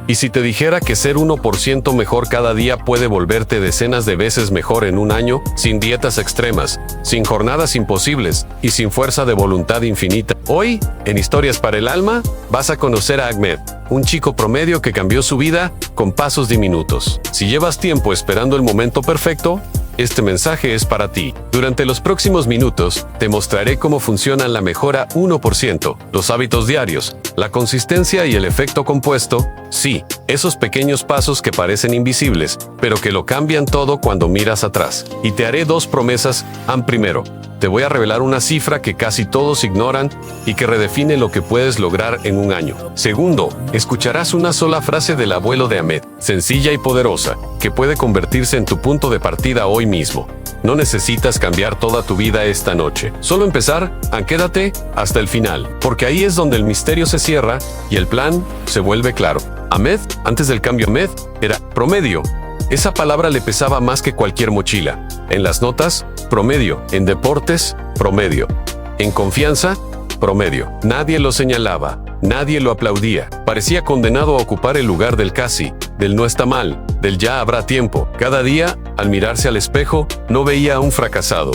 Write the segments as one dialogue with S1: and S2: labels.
S1: Y si te dijera que ser 1% mejor cada día puede volverte decenas de veces mejor en un año, sin dietas extremas, sin jornadas imposibles y sin fuerza de voluntad infinita? Hoy, en Historias para el Alma, vas a conocer a Ahmed, un chico promedio que cambió su vida con pasos diminutos. Si llevas tiempo esperando el momento perfecto, este mensaje es para ti. Durante los próximos minutos, te mostraré cómo funcionan la mejora 1%, los hábitos diarios, la consistencia y el efecto compuesto. Sí, esos pequeños pasos que parecen invisibles, pero que lo cambian todo cuando miras atrás. Y te haré dos promesas. Primero, te voy a revelar una cifra que casi todos ignoran y que redefine lo que puedes lograr en un año. Segundo, escucharás una sola frase del abuelo de Ahmed, sencilla y poderosa, que puede convertirse en tu punto de partida hoy mismo. No necesitas cambiar toda tu vida esta noche. Solo empezar, quédate hasta el final, porque ahí es donde el misterio se cierra y el plan se vuelve claro. Ahmed, antes del cambio Ahmed, era promedio. Esa palabra le pesaba más que cualquier mochila. En las notas, promedio. En deportes, promedio. En confianza, promedio. Nadie lo señalaba, nadie lo aplaudía. Parecía condenado a ocupar el lugar del casi, del no está mal, del ya habrá tiempo. Cada día, al mirarse al espejo, no veía a un fracasado,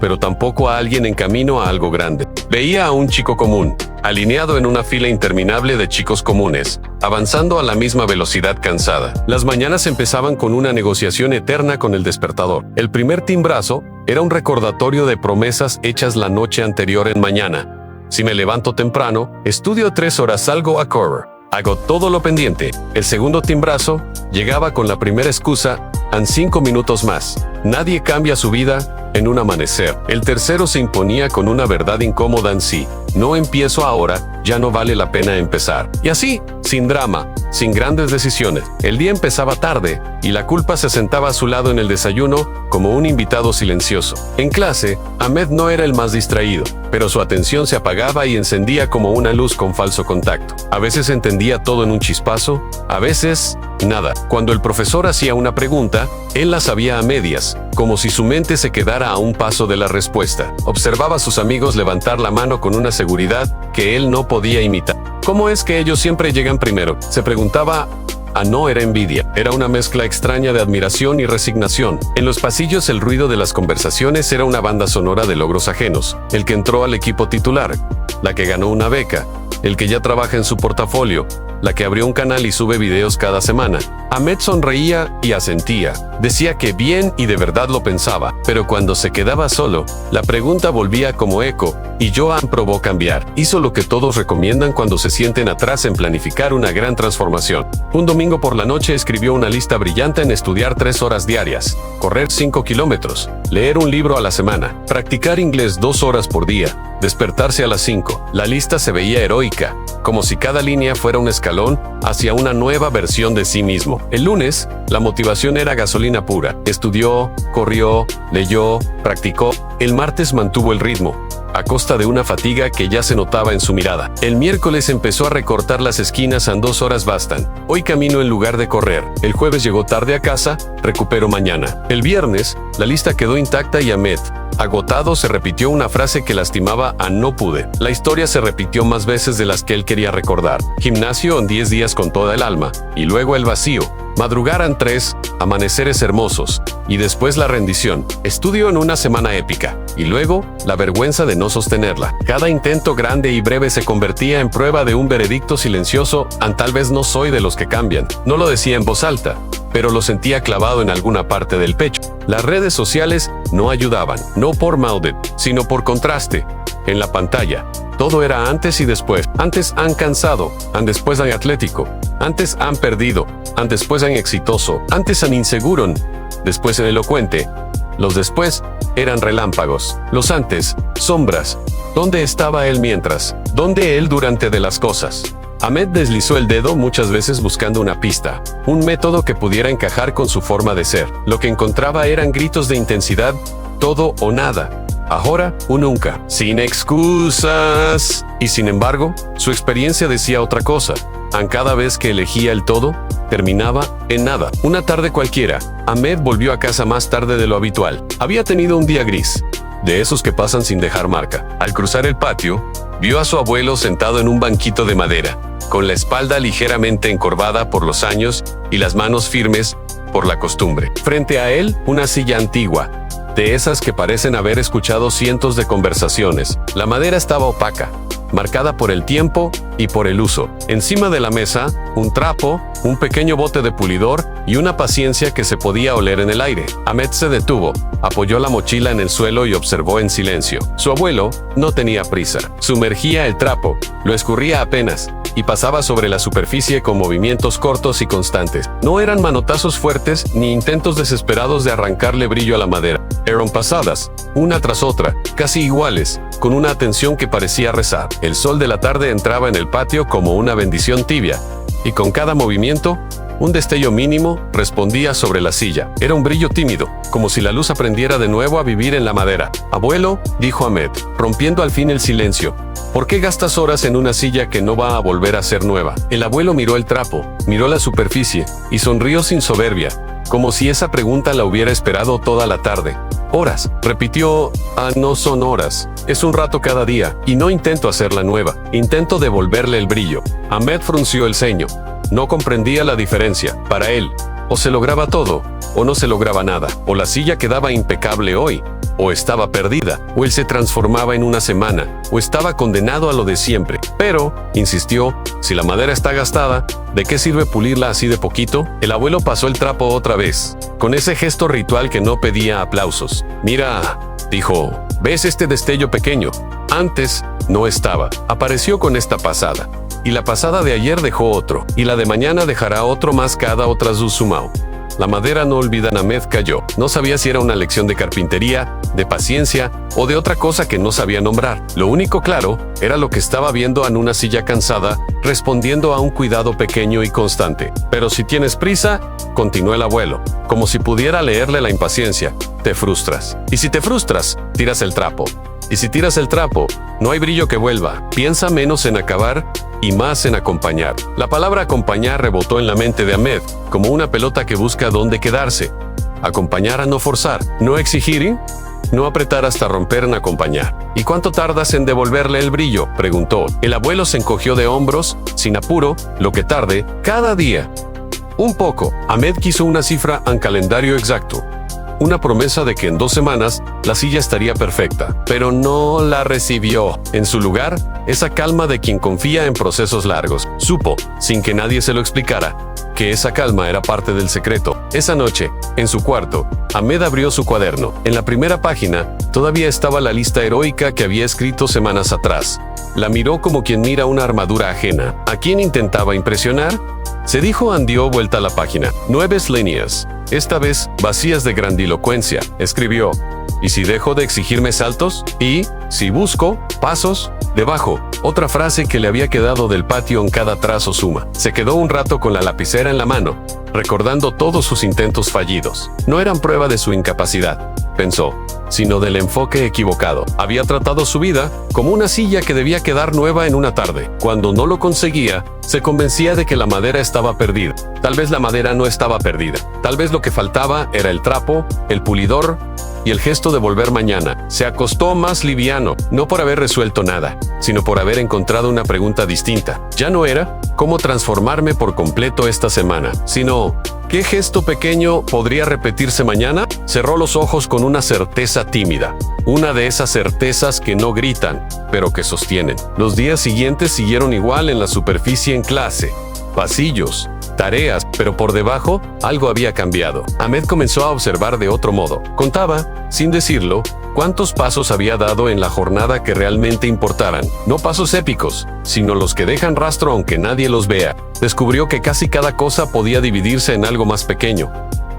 S1: pero tampoco a alguien en camino a algo grande. Veía a un chico común, alineado en una fila interminable de chicos comunes, avanzando a la misma velocidad cansada. Las mañanas empezaban con una negociación eterna con el despertador. El primer timbrazo era un recordatorio de promesas hechas la noche anterior en mañana. Si me levanto temprano, estudio 3 horas, salgo a correr, hago todo lo pendiente. El segundo timbrazo llegaba con la primera excusa, en 5 minutos más. Nadie cambia su vida en un amanecer. El tercero se imponía con una verdad incómoda en sí. No empiezo ahora, ya no vale la pena empezar. Y así, sin drama, sin grandes decisiones. El día empezaba tarde y la culpa se sentaba a su lado en el desayuno como un invitado silencioso. En clase, Ahmed no era el más distraído, pero su atención se apagaba y encendía como una luz con falso contacto. A veces entendía todo en un chispazo, a veces nada. Cuando el profesor hacía una pregunta, él la sabía a medias, como si su mente se quedara a un paso de la respuesta. Observaba a sus amigos levantar la mano con una seguridad que él no podía imitar. ¿Cómo es que ellos siempre llegan primero?, se preguntaba. No era envidia, era una mezcla extraña de admiración y resignación. En los pasillos el ruido de las conversaciones era una banda sonora de logros ajenos. El que entró al equipo titular, la que ganó una beca, el que ya trabaja en su portafolio, la que abrió un canal y sube videos cada semana. Ahmed sonreía y asentía. Decía que bien y de verdad lo pensaba, pero cuando se quedaba solo, la pregunta volvía como eco, y Joan probó cambiar. Hizo lo que todos recomiendan cuando se sienten atrás en planificar una gran transformación. Un domingo por la noche escribió una lista brillante en estudiar 3 horas diarias, correr 5 kilómetros, leer un libro a la semana, practicar inglés 2 horas por día, despertarse a las 5. La lista se veía heroica, como si cada línea fuera un escalón hacia una nueva versión de sí mismo. El lunes, la motivación era gasolina pura. Estudió, corrió, leyó, practicó. El martes mantuvo el ritmo, a costa de una fatiga que ya se notaba en su mirada. El miércoles empezó a recortar las esquinas en 2 horas bastan. Hoy camino en lugar de correr. El jueves llegó tarde a casa, recupero mañana. El viernes, la lista quedó intacta y Ahmed, agotado, se repitió una frase que lastimaba a no pude. La historia se repitió más veces de las que él quería recordar. Gimnasio en 10 días con toda el alma, y luego el vacío. Madrugar en 3, amaneceres hermosos, y después la rendición. Estudio en una semana épica, y luego la vergüenza de no sostenerla. Cada intento grande y breve se convertía en prueba de un veredicto silencioso, tal vez no soy de los que cambian. No lo decía en voz alta, pero lo sentía clavado en alguna parte del pecho. Las redes sociales no ayudaban, no por maldad, sino por contraste. En la pantalla, todo era antes y después. Antes han cansado, después han atlético. Antes han perdido, después han exitoso. Antes han inseguro, después en elocuente. Los después eran relámpagos. Los antes, sombras. ¿Dónde estaba él mientras? ¿Dónde él durante de las cosas? Ahmed deslizó el dedo muchas veces buscando una pista, un método que pudiera encajar con su forma de ser. Lo que encontraba eran gritos de intensidad, todo o nada. Ahora o nunca, sin excusas. Y sin embargo, su experiencia decía otra cosa. Cada vez que elegía el todo, terminaba en nada. Una tarde cualquiera, Ahmed volvió a casa más tarde de lo habitual. Había tenido un día gris, de esos que pasan sin dejar marca. Al cruzar el patio, vio a su abuelo sentado en un banquito de madera. con la espalda ligeramente encorvada por los años y las manos firmes por la costumbre. Frente a él, una silla antigua, de esas que parecen haber escuchado cientos de conversaciones. La madera estaba opaca, marcada por el tiempo y por el uso. Encima de la mesa, un trapo, un pequeño bote de pulidor y una paciencia que se podía oler en el aire. Ahmed se detuvo, apoyó la mochila en el suelo y observó en silencio. Su abuelo no tenía prisa. Sumergía el trapo, lo escurría apenas y pasaba sobre la superficie con movimientos cortos y constantes. No eran manotazos fuertes ni intentos desesperados de arrancarle brillo a la madera. Eran pasadas, una tras otra, casi iguales, con una atención que parecía rezar. El sol de la tarde entraba en el patio como una bendición tibia, y con cada movimiento, un destello mínimo respondía sobre la silla. Era un brillo tímido, como si la luz aprendiera de nuevo a vivir en la madera. «Abuelo», dijo Ahmed, rompiendo al fin el silencio, «¿por qué gastas horas en una silla que no va a volver a ser nueva?» El abuelo miró el trapo, miró la superficie, y sonrió sin soberbia, como si esa pregunta la hubiera esperado toda la tarde. «Horas», repitió. No son horas. Es un rato cada día, y no intento hacerla nueva. Intento devolverle el brillo». Ahmed frunció el ceño. No comprendía la diferencia. Para él, o se lograba todo, o no se lograba nada. O la silla quedaba impecable hoy, o estaba perdida, o él se transformaba en una semana, o estaba condenado a lo de siempre. Pero, insistió, si la madera está gastada, ¿de qué sirve pulirla así de poquito? El abuelo pasó el trapo otra vez, con ese gesto ritual que no pedía aplausos. «Mira», dijo, «¿ves este destello pequeño? Antes no estaba. Apareció con esta pasada. Y la pasada de ayer dejó otro. Y la de mañana dejará otro más cada otra Zuzumao». La madera no olvida. Ahmed cayó. No sabía si era una lección de carpintería, de paciencia o de otra cosa que no sabía nombrar. Lo único claro era lo que estaba viendo en una silla cansada, respondiendo a un cuidado pequeño y constante. «Pero si tienes prisa», continuó el abuelo, como si pudiera leerle la impaciencia, «te frustras. Y si te frustras, tiras el trapo. Y si tiras el trapo, no hay brillo que vuelva. Piensa menos en acabar y más en acompañar». La palabra acompañar rebotó en la mente de Ahmed, como una pelota que busca dónde quedarse. Acompañar a no forzar, no exigir, no apretar hasta romper en acompañar. «¿Y cuánto tardas en devolverle el brillo?», preguntó. El abuelo se encogió de hombros, sin apuro, «lo que tarde, cada día». «Un poco». Ahmed quiso una cifra en calendario exacto. Una promesa de que en 2 semanas la silla estaría perfecta, pero no la recibió. En su lugar, esa calma de quien confía en procesos largos. Supo, sin que nadie se lo explicara, que esa calma era parte del secreto. Esa noche, en su cuarto, Ahmed abrió su cuaderno. En la primera página, todavía estaba la lista heroica que había escrito semanas atrás. La miró como quien mira una armadura ajena. ¿A quién intentaba impresionar?, se dijo. Dio vuelta a la página. 9 líneas, esta vez vacías de grandilocuencia. Escribió: «¿Y si dejo de exigirme saltos? ¿Y si busco pasos?» Debajo, otra frase que le había quedado del patio en cada trazo suma. Se quedó un rato con la lapicera en la mano, recordando todos sus intentos fallidos. No eran prueba de su incapacidad, pensó, sino del enfoque equivocado. Había tratado su vida como una silla que debía quedar nueva en una tarde. Cuando no lo conseguía, se convencía de que la madera estaba perdida. Tal vez la madera no estaba perdida. Tal vez lo que faltaba era el trapo, el pulidor y el gesto de volver mañana. Se acostó más liviano, no por haber resuelto nada, sino por haber encontrado una pregunta distinta. Ya no era «¿cómo transformarme por completo esta semana?», sino «¿qué gesto pequeño podría repetirse mañana?». Cerró los ojos con una certeza tímida, una de esas certezas que no gritan, pero que sostienen. Los días siguientes siguieron igual en la superficie, en clase, pasillos, tareas, pero por debajo algo había cambiado. Ahmed comenzó a observar de otro modo. Contaba, sin decirlo, cuántos pasos había dado en la jornada que realmente importaran. No pasos épicos, sino los que dejan rastro aunque nadie los vea. Descubrió que casi cada cosa podía dividirse en algo más pequeño.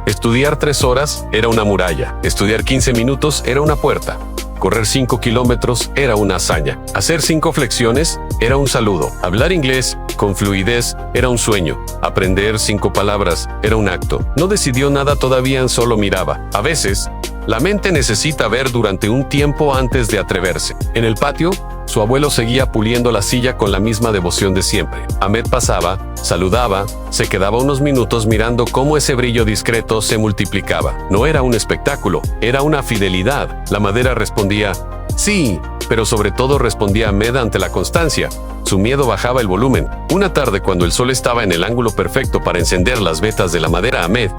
S1: Estudiar 3 horas era una muralla. Estudiar 15 minutos era una puerta. Correr 5 kilómetros era una hazaña. Hacer 5 flexiones era un saludo. Hablar inglés con fluidez era un sueño. Aprender 5 palabras era un acto. No decidió nada todavía, solo miraba. A veces, la mente necesita ver durante un tiempo antes de atreverse. En el patio, su abuelo seguía puliendo la silla con la misma devoción de siempre. Ahmed pasaba, saludaba, se quedaba unos minutos mirando cómo ese brillo discreto se multiplicaba. No era un espectáculo, era una fidelidad. La madera respondía: «Sí, pero sobre todo respondía a Ahmed ante la constancia. Su miedo bajaba el volumen. Una tarde, cuando el sol estaba en el ángulo perfecto para encender las vetas de la madera, Ahmed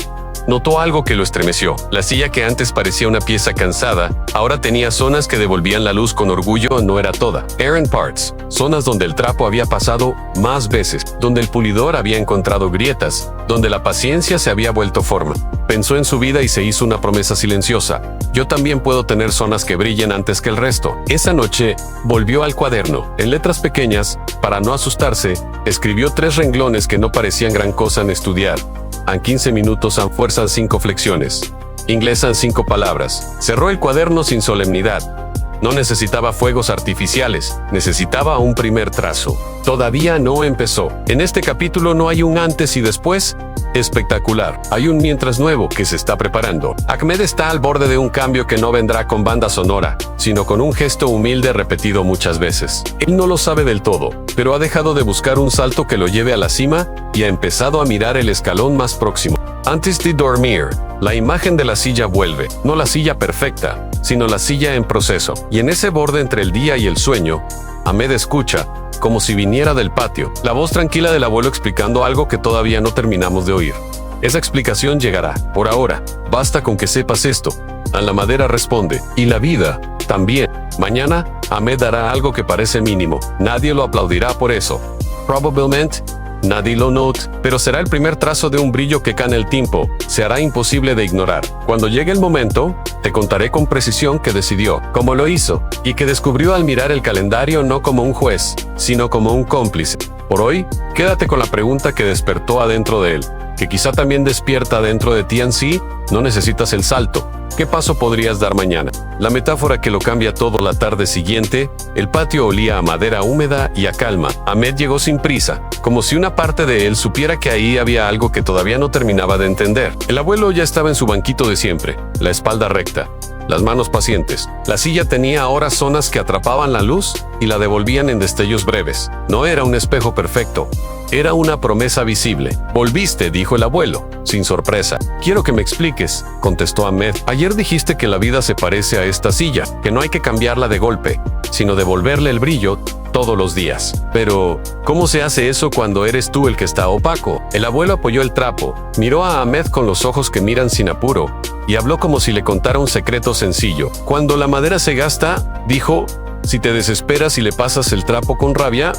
S1: notó algo que lo estremeció. La silla, que antes parecía una pieza cansada, ahora tenía zonas que devolvían la luz con orgullo. No era toda. Eran parts, zonas donde el trapo había pasado más veces, donde el pulidor había encontrado grietas, donde la paciencia se había vuelto forma. Pensó en su vida y se hizo una promesa silenciosa. Yo también puedo tener zonas que brillen antes que el resto. Esa noche, volvió al cuaderno. En letras pequeñas, para no asustarse, escribió 3 renglones que no parecían gran cosa en estudiar. En 15 minutos han fuerzan 5 flexiones. Inglesan 5 palabras. Cerró el cuaderno sin solemnidad. No necesitaba fuegos artificiales, necesitaba un primer trazo. Todavía no empezó. En este capítulo no hay un antes y después espectacular. Hay un mientras nuevo que se está preparando. Ahmed está al borde de un cambio que no vendrá con banda sonora, sino con un gesto humilde repetido muchas veces. Él no lo sabe del todo, pero ha dejado de buscar un salto que lo lleve a la cima y ha empezado a mirar el escalón más próximo. Antes de dormir, la imagen de la silla vuelve, no la silla perfecta, sino la silla en proceso. Y en ese borde entre el día y el sueño, Ahmed escucha, como si viniera del patio, la voz tranquila del abuelo explicando algo que todavía no terminamos de oír. Esa explicación llegará. Por ahora, basta con que sepas esto. A la madera responde, y la vida también. Mañana, Ahmed hará algo que parece mínimo. Nadie lo aplaudirá por eso. Probablemente nadie lo note, pero será el primer trazo de un brillo que en el tiempo se hará imposible de ignorar. Cuando llegue el momento, te contaré con precisión que decidió, cómo lo hizo, y que descubrió al mirar el calendario no como un juez, sino como un cómplice. Por hoy, quédate con la pregunta que despertó adentro de él, que quizá también despierta dentro de ti en sí. No necesitas el salto. ¿Qué paso podrías dar mañana? La metáfora que lo cambia todo. La tarde siguiente, el patio olía a madera húmeda y a calma. Ahmed llegó sin prisa, como si una parte de él supiera que ahí había algo que todavía no terminaba de entender. El abuelo ya estaba en su banquito de siempre, la espalda recta, las manos pacientes. La silla tenía ahora zonas que atrapaban la luz y la devolvían en destellos breves. No era un espejo perfecto. Era una promesa visible. «Volviste», dijo el abuelo, sin sorpresa. «Quiero que me expliques», contestó Ahmed. «Ayer dijiste que la vida se parece a esta silla, que no hay que cambiarla de golpe, sino devolverle el brillo todos los días. Pero, ¿cómo se hace eso cuando eres tú el que está opaco?» El abuelo apoyó el trapo, miró a Ahmed con los ojos que miran sin apuro, y habló como si le contara un secreto sencillo. «Cuando la madera se gasta», dijo, «si te desesperas y le pasas el trapo con rabia,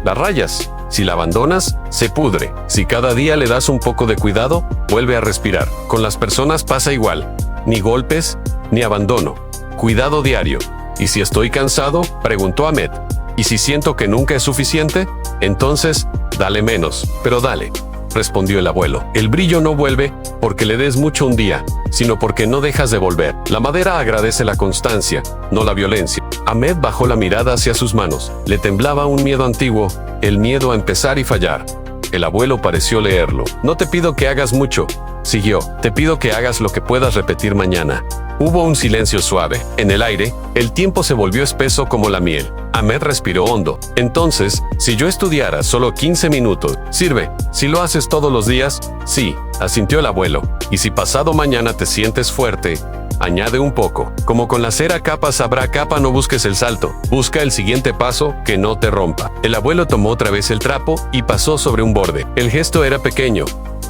S1: la rayas. Si la abandonas, se pudre. Si cada día le das un poco de cuidado, vuelve a respirar. Con las personas pasa igual. Ni golpes, ni abandono. Cuidado diario. ¿Y si estoy cansado?», preguntó Ahmed. «¿Y si siento que nunca es suficiente? Entonces, dale menos, pero dale», respondió el abuelo. «El brillo no vuelve porque le des mucho un día, sino porque no dejas de volver. La madera agradece la constancia, no la violencia». Ahmed bajó la mirada hacia sus manos. Le temblaba un miedo antiguo, el miedo a empezar y fallar. El abuelo pareció leerlo. «No te pido que hagas mucho», siguió. «Te pido que hagas lo que puedas repetir mañana». Hubo un silencio suave. En el aire, el tiempo se volvió espeso como la miel. Ahmed respiró hondo. «Entonces, si yo estudiara solo 15 minutos, ¿sirve? Si lo haces todos los días?» «Sí», asintió el abuelo. «Y si pasado mañana te sientes fuerte, añade un poco. Como con la cera capa sabrá capa, no busques el salto. Busca el siguiente paso que no te rompa». El abuelo tomó otra vez el trapo y pasó sobre un borde. El gesto era pequeño,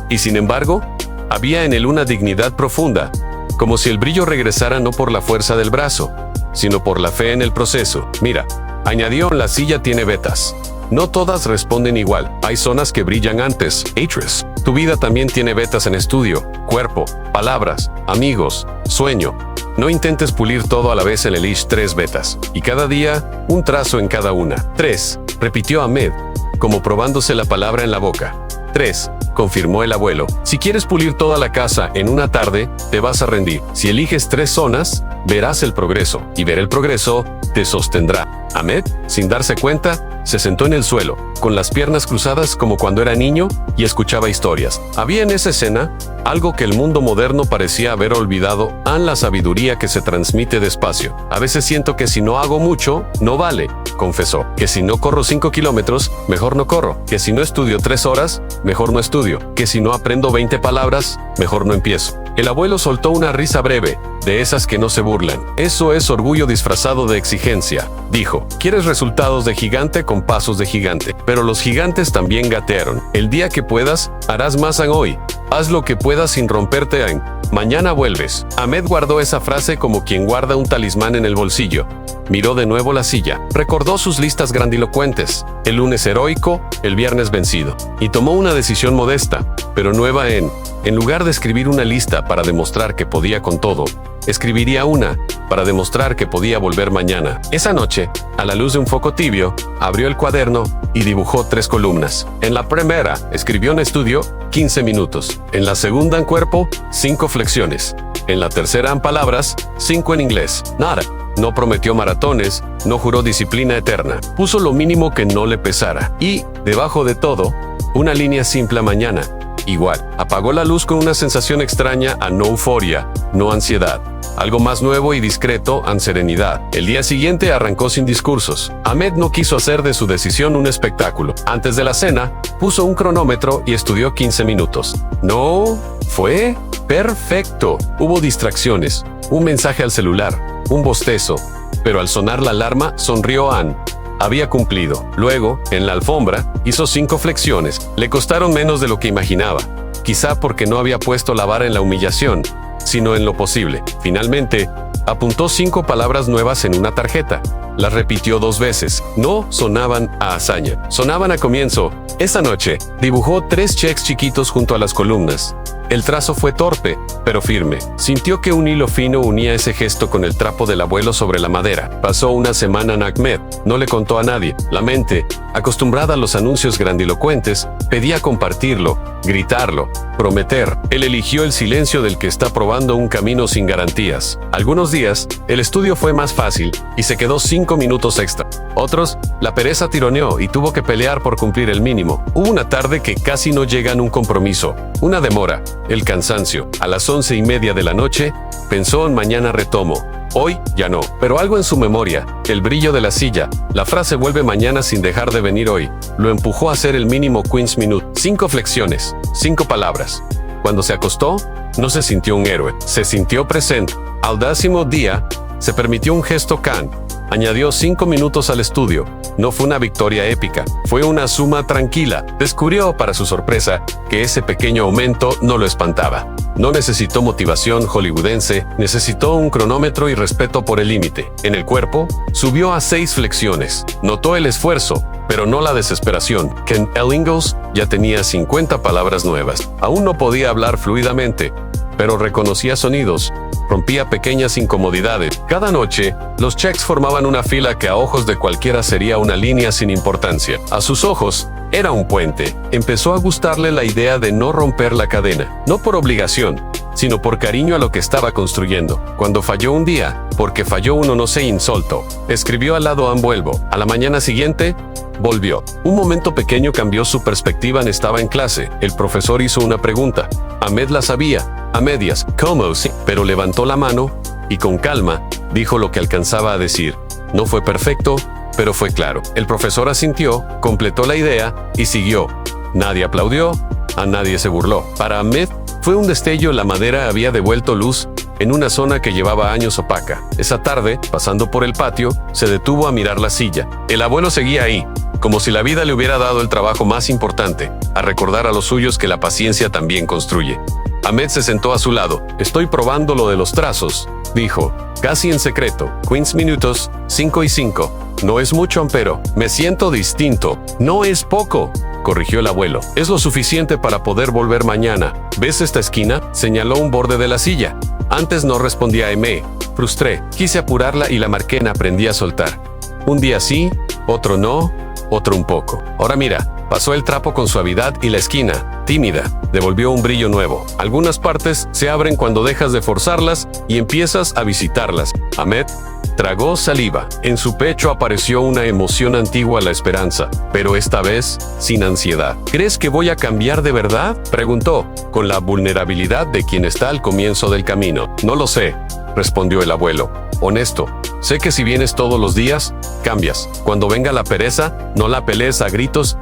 S1: y sin embargo, había en él una dignidad profunda, como si el brillo regresara no por la fuerza del brazo, sino por la fe en el proceso. «Mira», añadió, «la silla tiene vetas. No todas responden igual. Hay zonas que brillan antes. Atris. Tu vida también tiene vetas en estudio, cuerpo, palabras, amigos, sueño. No intentes pulir todo a la vez en el Ish. 3 vetas. Y cada día, un trazo en cada una». «3», repitió Ahmed, como probándose la palabra en la boca. «3», confirmó el abuelo. «Si quieres pulir toda la casa en una tarde, te vas a rendir. Si eliges 3 zonas, verás el progreso. Y ver el progreso te sostendrá». Ahmed, sin darse cuenta, se sentó en el suelo, con las piernas cruzadas como cuando era niño, y escuchaba historias. Había en esa escena algo que el mundo moderno parecía haber olvidado: la sabiduría que se transmite despacio. «A veces siento que si no hago mucho, no vale», confesó. «Que si no corro 5 kilómetros, mejor no corro. Que si no estudio 3 horas, mejor no estudio. Que si no aprendo 20 palabras, mejor no empiezo». El abuelo soltó una risa breve, de esas que no se burlan. Eso es orgullo disfrazado de exigencia, dijo. Quieres resultados de gigante con pasos de gigante, pero los gigantes también gatearon. El día que puedas, harás más en hoy. Haz lo que puedas sin romperte en mañana vuelves. Ahmed guardó esa frase como quien guarda un talismán en el bolsillo. Miró de nuevo la silla. Recordó sus listas grandilocuentes. El lunes heroico, el viernes vencido. Y tomó una decisión modesta, pero nueva en lugar de escribir una lista para demostrar que podía con todo, escribiría una para demostrar que podía volver mañana. Esa noche, a la luz de un foco tibio, abrió el cuaderno y dibujó 3 columnas. En la primera, escribió en estudio 15 minutos. En la segunda, en cuerpo, 5 flexiones. En la tercera, en palabras, 5 en inglés. Nada. No prometió maratones, no juró disciplina eterna. Puso lo mínimo que no le pesara. Y, debajo de todo, una línea simple: mañana. Igual. Apagó la luz con una sensación extraña a no euforia, no ansiedad. Algo más nuevo y discreto, en serenidad. El día siguiente arrancó sin discursos. Ahmed no quiso hacer de su decisión un espectáculo. Antes de la cena, puso un cronómetro y estudió 15 minutos. No, fue perfecto. Hubo distracciones, un mensaje al celular, un bostezo, pero al sonar la alarma, sonrió Ann. Había cumplido. Luego, en la alfombra, hizo 5 flexiones. Le costaron menos de lo que imaginaba. Quizá porque no había puesto la vara en la humillación, sino en lo posible. Finalmente, apuntó 5 palabras nuevas en una tarjeta. Las repitió 2 veces. No sonaban a hazaña. Sonaban a comienzo. Esa noche, dibujó 3 cheques chiquitos junto a las columnas. El trazo fue torpe, pero firme. Sintió que un hilo fino unía ese gesto con el trapo del abuelo sobre la madera. Pasó una semana en Ahmed. No le contó a nadie. La mente, acostumbrada a los anuncios grandilocuentes, pedía compartirlo, gritarlo, prometer. Él eligió el silencio del que está probando un camino sin garantías. Algunos días, el estudio fue más fácil y se quedó 5 minutos extra. Otros, la pereza tironeó y tuvo que pelear por cumplir el mínimo. Hubo una tarde que casi no llega en un compromiso. Una demora, el cansancio. A las 11:30 de la noche, pensó en mañana retomo. Hoy, ya no. Pero algo en su memoria, el brillo de la silla, la frase vuelve mañana sin dejar de venir hoy, lo empujó a hacer el mínimo 15 minutos. 5 flexiones, 5 palabras. Cuando se acostó, no se sintió un héroe, se sintió presente. Al 10º día, se permitió un gesto Khan. Añadió 5 minutos al estudio. No fue una victoria épica, fue una suma tranquila. Descubrió, para su sorpresa, que ese pequeño aumento no lo espantaba. No necesitó motivación hollywoodense, necesitó un cronómetro y respeto por el límite. En el cuerpo, subió a 6 flexiones. Notó el esfuerzo, pero no la desesperación. Ken Ellingos ya tenía 50 palabras nuevas. Aún no podía hablar fluidamente, pero reconocía sonidos, rompía pequeñas incomodidades. Cada noche, los cheques formaban una fila que a ojos de cualquiera sería una línea sin importancia. A sus ojos, era un puente. Empezó a gustarle la idea de no romper la cadena, no por obligación, sino por cariño a lo que estaba construyendo. Cuando falló un día, porque falló uno no se insoltó. Escribió al lado vuelvo. A la mañana siguiente, volvió. Un momento pequeño cambió su perspectiva. Estaba en clase. El profesor hizo una pregunta. Ahmed la sabía, a medias. ¿Cómo? Sí. Pero levantó la mano y con calma dijo lo que alcanzaba a decir. No fue perfecto, pero fue claro. El profesor asintió, completó la idea y siguió. Nadie aplaudió, a nadie se burló. Para Ahmed fue un destello. La madera había devuelto luz en una zona que llevaba años opaca. Esa tarde, pasando por el patio, se detuvo a mirar la silla. El abuelo seguía ahí, como si la vida le hubiera dado el trabajo más importante, a recordar a los suyos que la paciencia también construye. Ahmed se sentó a su lado. Estoy probando lo de los trazos, dijo, casi en secreto. 15 minutos, 5 y 5. No es mucho, pero me siento distinto. No es poco, corrigió el abuelo. Es lo suficiente para poder volver mañana. ¿Ves esta esquina? Señaló un borde de la silla. Antes no respondía a me frustré. Quise apurarla y la marqué. Aprendí a soltar. Un día sí, otro no, otro un poco. Ahora mira. Pasó el trapo con suavidad y la esquina, tímida, devolvió un brillo nuevo. Algunas partes se abren cuando dejas de forzarlas y empiezas a visitarlas. Ahmed tragó saliva. En su pecho apareció una emoción antigua, la esperanza, pero esta vez sin ansiedad. ¿Crees que voy a cambiar de verdad?, preguntó, con la vulnerabilidad de quien está al comienzo del camino. No lo sé, respondió el abuelo. Honesto, Sé que si vienes todos los días, cambias. Cuando venga la pereza, no la pelees a gritos,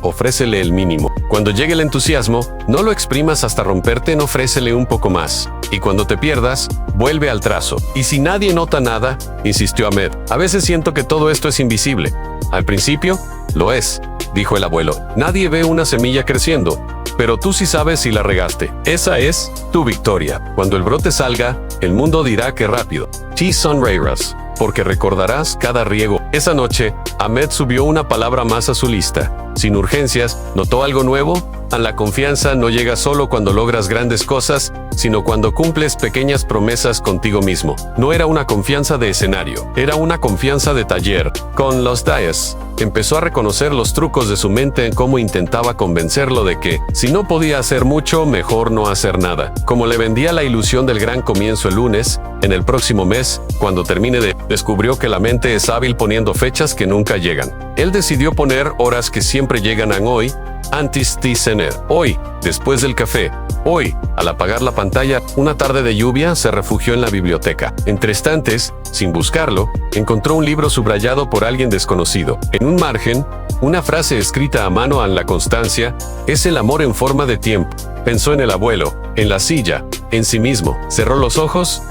S1: ofrécele el mínimo. Cuando llegue el entusiasmo, no lo exprimas hasta romperte, ofrécele un poco más. Y cuando te pierdas, vuelve al trazo. Y si nadie nota nada, insistió Ahmed, a veces siento que todo esto es invisible. Al principio, lo es, dijo el abuelo. Nadie ve una semilla creciendo, pero tú sí sabes si la regaste. Esa es tu victoria. Cuando el brote salga, el mundo dirá que rápido. Te sonreirás, porque recordarás cada riego. Esa noche, Ahmed subió una palabra más a su lista. Sin urgencias, ¿notó algo nuevo? La confianza no llega solo cuando logras grandes cosas, sino cuando cumples pequeñas promesas contigo mismo. No era una confianza de escenario, era una confianza de taller. Con los días, empezó a reconocer los trucos de su mente en cómo intentaba convencerlo de que, si no podía hacer mucho, mejor no hacer nada. Como le vendía la ilusión del gran comienzo el lunes, en el próximo mes, cuando termine descubrió que la mente es hábil poniendo fechas que nunca llegan. Él decidió poner horas que siempre llegan a hoy, antes de cenar. Hoy, después del café. Hoy, al apagar la pantalla, una tarde de lluvia, se refugió en la biblioteca. Entre estantes, sin buscarlo, encontró un libro subrayado por alguien desconocido. En un margen, una frase escrita a mano en la constancia, es el amor en forma de tiempo. Pensó en el abuelo, en la silla, en sí mismo. Cerró los ojos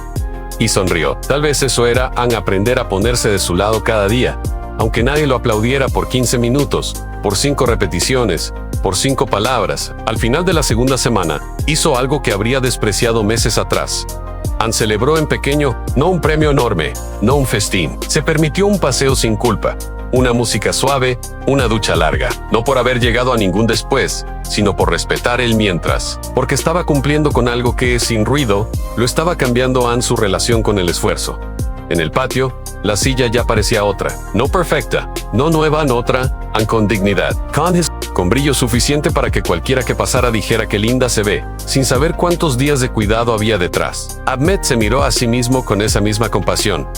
S1: y sonrió. Tal vez eso era aprender a ponerse de su lado cada día. Aunque nadie lo aplaudiera por 15 minutos, por 5 repeticiones, por 5 palabras, al final de la segunda semana, hizo algo que habría despreciado meses atrás. Celebró en pequeño, no un premio enorme, no un festín. Se permitió un paseo sin culpa, una música suave, una ducha larga. No por haber llegado a ningún después, sino por respetar el mientras. Porque estaba cumpliendo con algo que, sin ruido, lo estaba cambiando su relación con el esfuerzo. En el patio, la silla ya parecía otra, no perfecta, no nueva, otra, con dignidad, con brillo suficiente para que cualquiera que pasara dijera que linda se ve, sin saber cuántos días de cuidado había detrás. Ahmed se miró a sí mismo con esa misma compasión.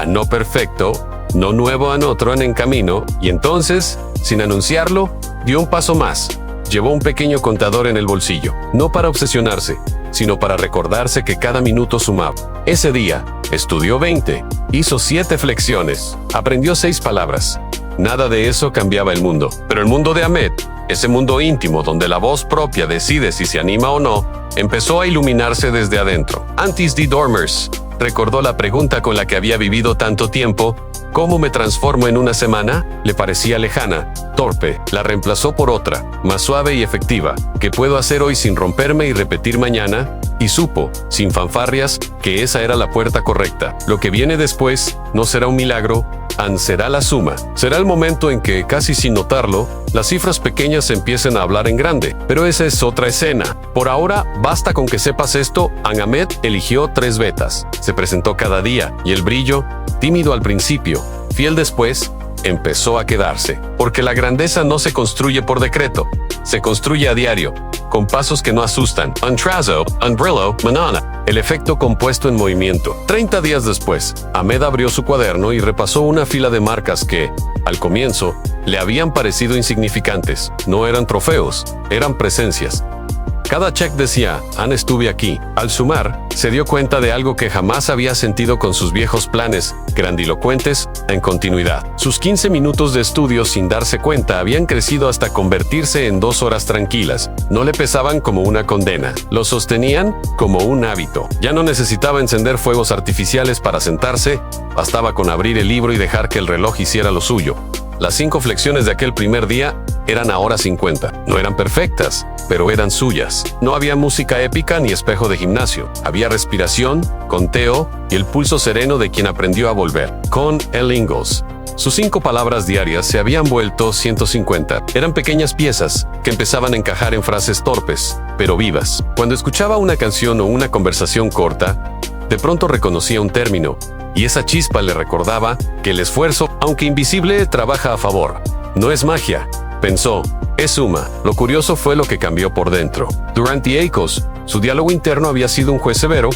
S1: No perfecto, no nuevo, otro en camino, y entonces, sin anunciarlo, dio un paso más. Llevó un pequeño contador en el bolsillo, no para obsesionarse, sino para recordarse que cada minuto sumaba. Ese día, estudió 20, hizo 7 flexiones, aprendió 6 palabras. Nada de eso cambiaba el mundo. Pero el mundo de Ahmed, ese mundo íntimo donde la voz propia decide si se anima o no, empezó a iluminarse desde adentro. Antes de dormir, recordó la pregunta con la que había vivido tanto tiempo. ¿Cómo me transformo en una semana? Le parecía lejana, torpe. La reemplazó por otra, más suave y efectiva. ¿Qué puedo hacer hoy sin romperme y repetir mañana? Y supo, sin fanfarrias, que esa era la puerta correcta. Lo que viene después no será un milagro, será la suma. Será el momento en que, casi sin notarlo, las cifras pequeñas empiecen a hablar en grande. Pero esa es otra escena. Por ahora, basta con que sepas esto. Ahmed eligió 3 betas. Se presentó cada día, y el brillo, tímido al principio, fiel después, empezó a quedarse. Porque la grandeza no se construye por decreto, se construye a diario, con pasos que no asustan. Un trazo, un brillo, manana. El efecto compuesto en movimiento. 30 días después, Ahmed abrió su cuaderno y repasó una fila de marcas que, al comienzo, le habían parecido insignificantes. No eran trofeos, eran presencias. Cada check decía, estuve aquí. Al sumar, se dio cuenta de algo que jamás había sentido con sus viejos planes, grandilocuentes, en continuidad. Sus 15 minutos de estudio sin darse cuenta habían crecido hasta convertirse en 2 horas tranquilas. No le pesaban como una condena, lo sostenían como un hábito. Ya no necesitaba encender fuegos artificiales para sentarse, bastaba con abrir el libro y dejar que el reloj hiciera lo suyo. Las 5 flexiones de aquel primer día eran ahora 50. No eran perfectas, pero eran suyas. No había música épica ni espejo de gimnasio. Había respiración, conteo y el pulso sereno de quien aprendió a volver. Con el Ingalls. Sus 5 palabras diarias se habían vuelto 150. Eran pequeñas piezas que empezaban a encajar en frases torpes, pero vivas. Cuando escuchaba una canción o una conversación corta, de pronto reconocía un término, y esa chispa le recordaba que el esfuerzo, aunque invisible, trabaja a favor. No es magia, pensó, es suma. Lo curioso fue lo que cambió por dentro. Durante Ecos, su diálogo interno había sido un juez severo.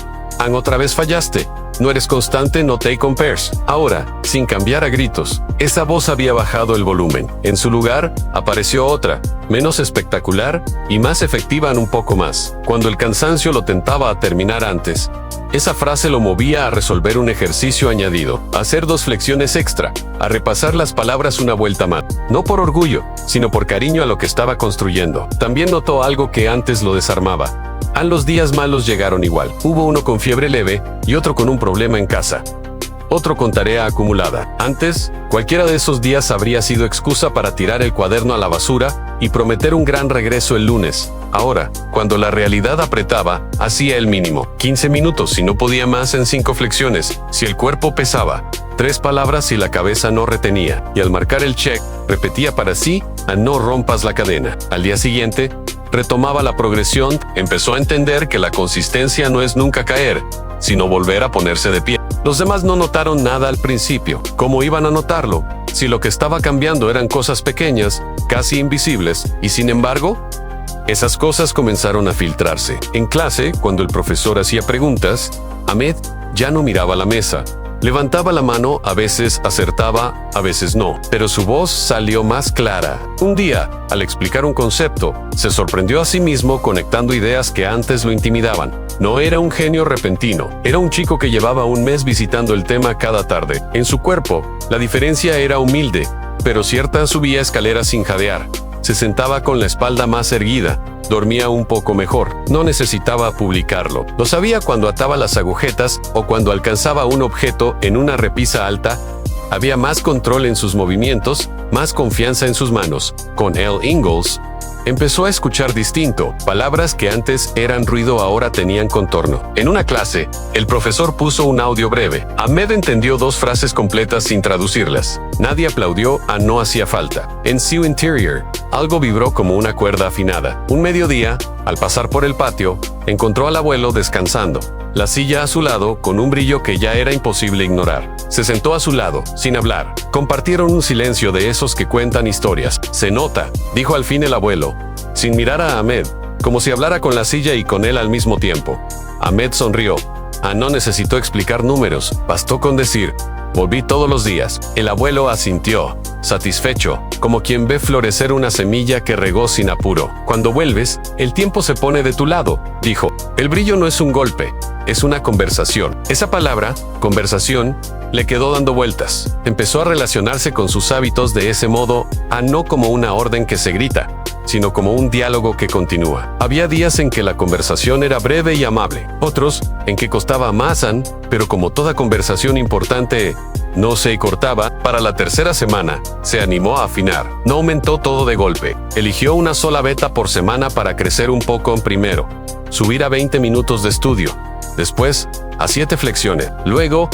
S1: Otra vez fallaste. No eres constante, no te compares. Ahora, sin cambiar a gritos, esa voz había bajado el volumen. En su lugar, apareció otra, menos espectacular y más efectiva un poco más. Cuando el cansancio lo tentaba a terminar antes, Esa frase lo movía a resolver un ejercicio añadido, a hacer 2 flexiones extra, a repasar las palabras una vuelta más. No por orgullo, sino por cariño a lo que estaba construyando. También notó algo que antes lo desarmaba. Los días malos llegaron igual. Hubo uno con fiebre leve y otro con un problema en casa. Otro con tarea acumulada. Antes, cualquiera de esos días habría sido excusa para tirar el cuaderno a la basura y prometer un gran regreso el lunes. Ahora, cuando la realidad apretaba, hacía el mínimo. 15 minutos si no podía más en 5 flexiones, si el cuerpo pesaba. 3 palabras si la cabeza no retenía. Y al marcar el check, repetía para sí, no rompas la cadena. Al día siguiente, retomaba la progresión, empezó a entender que la consistencia no es nunca caer, sino volver a ponerse de pie. Los demás no notaron nada al principio. ¿Cómo iban a notarlo? Si lo que estaba cambiando eran cosas pequeñas, casi invisibles, y sin embargo, esas cosas comenzaron a filtrarse. En clase, cuando el profesor hacía preguntas, Ahmed ya no miraba la mesa. Levantaba la mano, a veces acertaba, a veces no, pero su voz salió más clara. Un día, al explicar un concepto, se sorprendió a sí mismo conectando ideas que antes lo intimidaban. No era un genio repentino, era un chico que llevaba un mes visitando el tema cada tarde. En su cuerpo, la diferencia era humilde, pero cierta subía escaleras sin jadear. Se sentaba con la espalda más erguida, dormía un poco mejor. No necesitaba publicarlo. Lo sabía cuando ataba las agujetas o cuando alcanzaba un objeto en una repisa alta. Había más control en sus movimientos, más confianza en sus manos. Con L. Ingalls, empezó a escuchar distinto. Palabras que antes eran ruido ahora tenían contorno. En una clase, el profesor puso un audio breve. Ahmed entendió 2 frases completas sin traducirlas. Nadie aplaudió, no hacía falta. En su interior, algo vibró como una cuerda afinada. Un mediodía, al pasar por el patio, encontró al abuelo descansando. La silla a su lado, con un brillo que ya era imposible ignorar. Se sentó a su lado, sin hablar. Compartieron un silencio de esos que cuentan historias. Se nota, dijo al fin el abuelo, sin mirar a Ahmed, como si hablara con la silla y con él al mismo tiempo. Ahmed sonrió. No necesitó explicar números, bastó con decir, volví todos los días. El abuelo asintió, satisfecho, como quien ve florecer una semilla que regó sin apuro. Cuando vuelves, el tiempo se pone de tu lado, dijo. El brillo no es un golpe, es una conversación. Esa palabra, conversación, le quedó dando vueltas. Empezó a relacionarse con sus hábitos de ese modo, no como una orden que se grita, sino como un diálogo que continúa. Había días en que la conversación era breve y amable, otros en que costaba más, pero como toda conversación importante, no se cortaba. Para la tercera semana, se animó a afinar. No aumentó todo de golpe. Eligió una sola beta por semana para crecer un poco en primero. Subir a 20 minutos de estudio. Después, a 7 flexiones. Luego,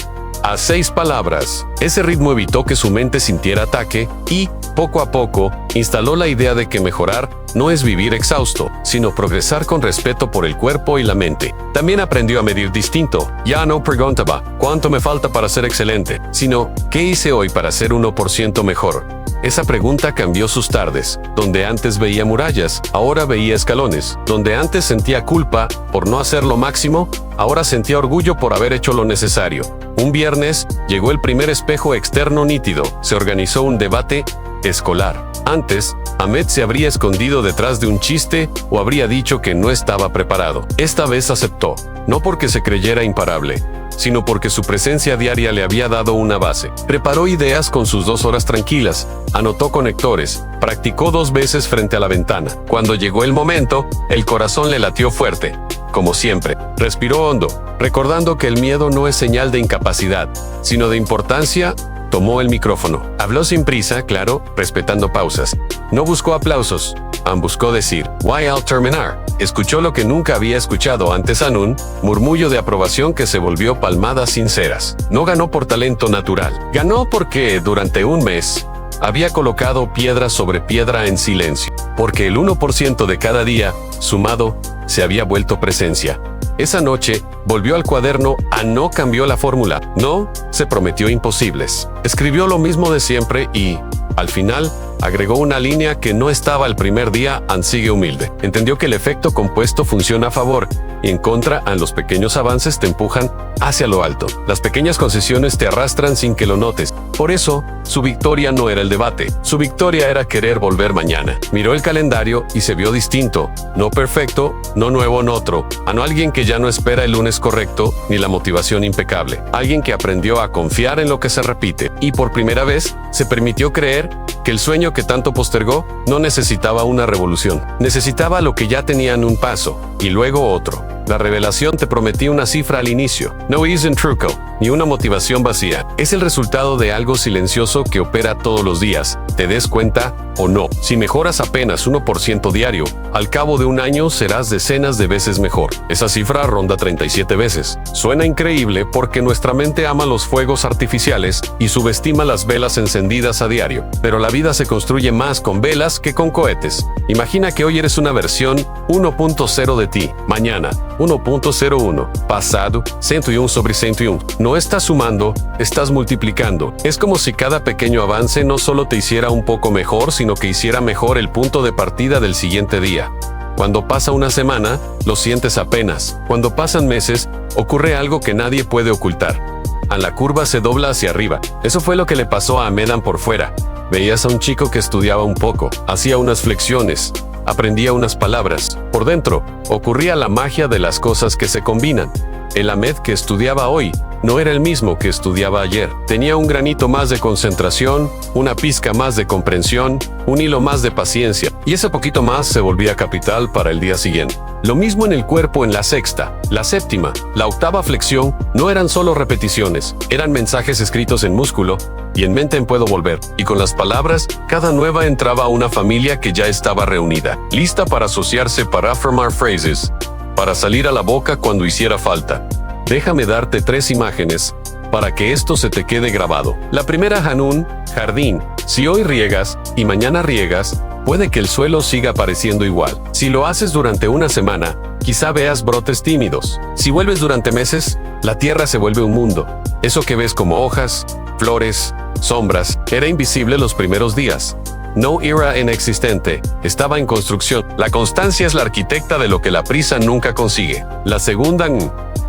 S1: a 6 palabras. Ese ritmo evitó que su mente sintiera ataque y, poco a poco, instaló la idea de que mejorar no es vivir exhausto, sino progresar con respeto por el cuerpo y la mente. También aprendió a medir distinto. Ya no preguntaba, ¿cuánto me falta para ser excelente? Sino, ¿qué hice hoy para ser 1% mejor? Esa pregunta cambió sus tardes. Donde antes veía murallas, ahora veía escalones. Donde antes sentía culpa por no hacer lo máximo, ahora sentía orgullo por haber hecho lo necesario. Un viernes, llegó el primer espejo externo nítido. Se organizó un debate escolar. Antes, Ahmed se habría escondido detrás de un chiste o habría dicho que no estaba preparado. Esta vez aceptó, no porque se creyera imparable, sino porque su presencia diaria le había dado una base. Preparó ideas con sus 2 horas tranquilas, anotó conectores, practicó 2 veces frente a la ventana. Cuando llegó el momento, el corazón le latió fuerte. Como siempre, respiró hondo, recordando que el miedo no es señal de incapacidad, sino de importancia. Tomó el micrófono. Habló sin prisa, claro, respetando pausas. No buscó aplausos. Buscó decir, "Why I'll terminar". Escuchó lo que nunca había escuchado antes, un murmullo de aprobación que se volvió palmadas sinceras. No ganó por talento natural. Ganó porque, durante un mes, había colocado piedra sobre piedra en silencio. Porque el 1% de cada día, sumado, se había vuelto presencia. Esa noche, volvió al cuaderno, no cambió la fórmula, no se prometió imposibles. Escribió lo mismo de siempre y, al final, agregó una línea que no estaba el primer día, sigue humilde. Entendió que el efecto compuesto funciona a favor y en contra, los pequeños avances te empujan hacia lo alto. Las pequeñas concesiones te arrastran sin que lo notes. Por eso, su victoria no era el debate. Su victoria era querer volver mañana. Miró el calendario y se vio distinto. No perfecto, no nuevo en otro. A no alguien que ya no espera el lunes correcto ni la motivación impecable. Alguien que aprendió a confiar en lo que se repite y por primera vez se permitió creer que el sueño que tanto postergó no necesitaba una revolución. Necesitaba lo que ya tenía en un paso y luego otro. La revelación te prometía una cifra al inicio. No es un truco, ni una motivación vacía. Es el resultado de algo silencioso que opera todos los días. Te des cuenta o no. Si mejoras apenas 1% diario, al cabo de un año serás decenas de veces mejor. Esa cifra ronda 37 veces. Suena increíble porque nuestra mente ama los fuegos artificiales y subestima las velas encendidas a diario. Pero la vida se construye más con velas que con cohetes. Imagina que hoy eres una versión 1.0 de ti. Mañana 1.01, pasado 101/101. No estás sumando, estás multiplicando. Es como si cada pequeño avance no solo te hiciera un poco mejor, sino que hiciera mejor el punto de partida del siguiente día. Cuando pasa una semana, lo sientes apenas. Cuando pasan meses, ocurre algo que nadie puede ocultar. La curva se dobla hacia arriba. Eso fue lo que le pasó a Medan por fuera. Veías a un chico que estudiaba un poco, hacía unas flexiones, aprendía unas palabras. Por dentro, ocurría la magia de las cosas que se combinan. El Ahmed que estudiaba hoy no era el mismo que estudiaba ayer. Tenía un granito más de concentración, una pizca más de comprensión, un hilo más de paciencia, y ese poquito más se volvía capital para el día siguiente. Lo mismo en el cuerpo en la sexta, la séptima, la octava flexión, no eran solo repeticiones, eran mensajes escritos en músculo, y en mente puedo volver. Y con las palabras, cada nueva entraba a una familia que ya estaba reunida, lista para asociarse, para afirmar phrases, para salir a la boca cuando hiciera falta. Déjame darte 3 imágenes para que esto se te quede grabado. La primera, Hanun, jardín. Si hoy riegas y mañana riegas, puede que el suelo siga pareciendo igual. Si lo haces durante una semana, quizá veas brotes tímidos. Si vuelves durante meses, la tierra se vuelve un mundo. Eso que ves como hojas, flores, sombras, era invisible los primeros días. No era inexistente, estaba en construcción. La constancia es la arquitecta de lo que la prisa nunca consigue. La segunda,